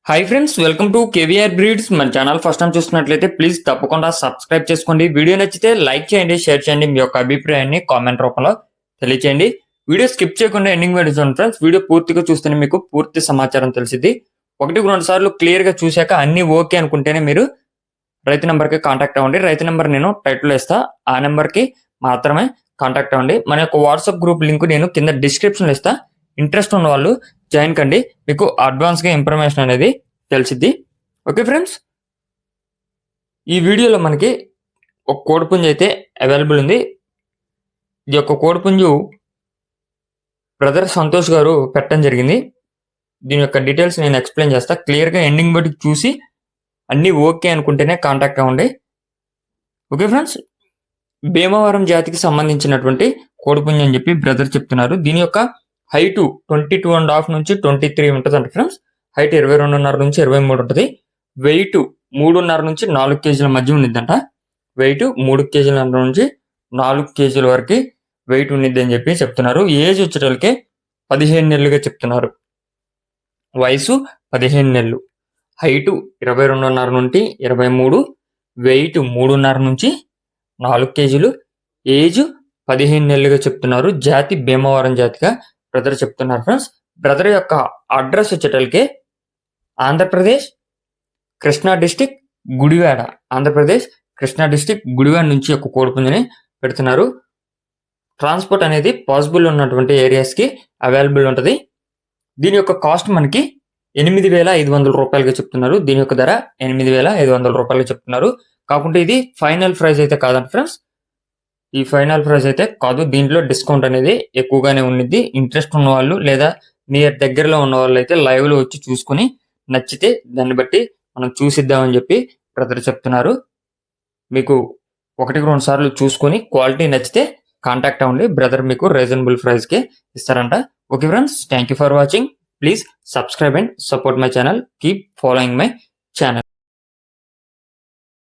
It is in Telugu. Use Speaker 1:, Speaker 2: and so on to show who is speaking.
Speaker 1: Hi friends, welcome to KVR breeds. మన ఛానల్ ఫస్ట్ టైం చూస్తున్నట్లయితే ప్లీజ్ తప్పకుండా సబ్స్క్రైబ్ చేసుకోండి. వీడియో నచ్చితే లైక్ చేయండి, షేర్ చేయండి. మీ యొక్క అభిప్రాయాన్ని కామెంట్ రూపంలో తెలియచేయండి. వీడియో స్కిప్ చేయకుండా ఎండింగ్ వీడియో చూడండి ఫ్రెండ్స్. వీడియో పూర్తిగా చూస్తేనే మీకు పూర్తి సమాచారం తెలిసింది. 1-2 సార్లు క్లియర్ గా చూశాక అన్ని ఓకే అనుకుంటేనే మీరు రైతు నెంబర్కి కాంటాక్ట్ అవ్వండి. రైతు నెంబర్ నేను టైటిల్ ఇస్తా, ఆ నెంబర్కి మాత్రమే కాంటాక్ట్ అవ్వండి. మన యొక్క వాట్సాప్ గ్రూప్ లింక్ నేను కింద డిస్క్రిప్షన్ ఇస్తా. ఇంట్రెస్ట్ ఉన్న వాళ్ళు జాయిన్ కండి, మీకు అడ్వాన్స్ గా ఇన్ఫర్మేషన్ అనేది తెలిసిద్ది. ఓకే ఫ్రెండ్స్, ఈ వీడియోలో మనకి ఒక కోడిపుంజు అయితే అవైలబుల్ ఉంది. ఈ యొక్క కోడిపుంజు బ్రదర్ సంతోష్ గారు పెట్టడం జరిగింది. దీని యొక్క డీటెయిల్స్ నేను ఎక్స్ప్లెయిన్ చేస్తా. క్లియర్ గా ఎండింగ్ బట్టి చూసి అన్ని ఓకే అనుకుంటేనే కాంటాక్ట్ అవ్వండి. ఓకే ఫ్రెండ్స్, భీమవరం జాతికి సంబంధించినటువంటి కోడిపుంజు అని చెప్పి బ్రదర్ చెప్తున్నారు. దీని యొక్క హైట్ 22.5 నుంచి 23 ఉంటుంది అంట ఫ్రెండ్స్. హైట్ 22.5 నుంచి 23 ఉంటుంది. వెయిట్ 3.5 నుంచి 4 కేజీల మధ్య ఉండిద్దంట. వెయిట్ 3 కేజీల నుంచి 4 కేజీల వరకు వెయిట్ ఉండిద్ది అని చెప్పి చెప్తున్నారు. ఏజ్ వచ్చేటోళ్ళకే 15 నెలలుగా చెప్తున్నారు. వయసు 15 నెలలు. హైట్ 22.5 నుండి 23, వెయిట్ 3.5 నుంచి 4 కేజీలు, ఏజ్ 15 నెలలుగా చెప్తున్నారు. జాతి భీమవరం జాతిగా బ్రదర్ చెప్తున్నారు ఫ్రెండ్స్. బ్రదర్ యొక్క అడ్రస్ వచ్చేటోళ్ళకి ఆంధ్రప్రదేశ్ కృష్ణా డిస్టిక్ గుడివాడ, ఆంధ్రప్రదేశ్ కృష్ణా డిస్టిక్ గుడివాడ నుంచి ఒక కోడిపుంజుని పెడుతున్నారు. ట్రాన్స్పోర్ట్ అనేది పాసిబుల్ ఉన్నటువంటి ఏరియాస్కి అవైలబుల్ ఉంటుంది. దీని యొక్క కాస్ట్ మనకి 8,500 రూపాయలుగా చెప్తున్నారు. దీని యొక్క ధర 8,500 రూపాయలుగా చెప్తున్నారు. కాకుంటే ఇది ఫైనల్ ప్రైస్ అయితే కాదండి ఫ్రెండ్స్. ఈ ఫైనల్ ప్రైస్ అయితే కాదు, దీంట్లో డిస్కౌంట్ అనేది ఎక్కువగానే ఉండిద్ది. ఇంట్రెస్ట్ ఉన్న వాళ్ళు లేదా మీ దగ్గరలో ఉన్న వాళ్ళు అయితే లైవ్ లో వచ్చి చూసుకుని నచ్చితే దాన్ని బట్టి మనం చూసిద్దామని చెప్పి బ్రదర్ చెప్తున్నారు. మీకు 1-2 సార్లు చూసుకొని క్వాలిటీ నచ్చితే కాంటాక్ట్ అవ్వండి. బ్రదర్ మీకు రీజనబుల్ ప్రైస్ కి ఇస్తారంట. Okay friends, thank you for watching. Please subscribe and support my channel. Keep following my channel.